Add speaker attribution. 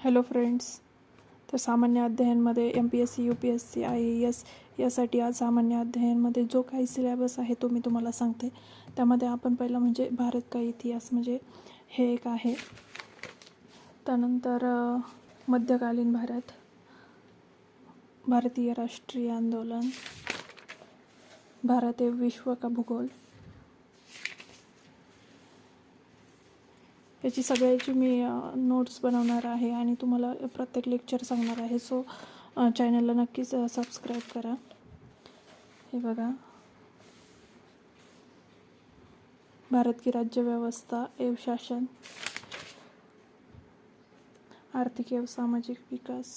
Speaker 1: Hello friends. तर सामान्य अध्ययनमध्ये MPSC UPSC IAS यासाठी आज सामान्य अध्ययनमध्ये जो काही सिलेबस आहे तो मी तुम्हाला सांगते. त्यामध्ये आपण पहिलं म्हणजे भारत का इतिहास म्हणजे हे एक आहे. त्यानंतर मध्यकालीन भारत, भारतीय राष्ट्रीय आंदोलन, भारत एवं विश्व का भूगोल, याची सगळ्याची मी नोट्स बनवणार आहे आणि तुम्हाला प्रत्येक लेक्चर सांगणार आहे. सो चॅनलला नक्कीच सबस्क्राईब करा. हे बघा, भारत की राज्य व्यवस्था एवं शासन, आर्थिक एवं सामाजिक विकास,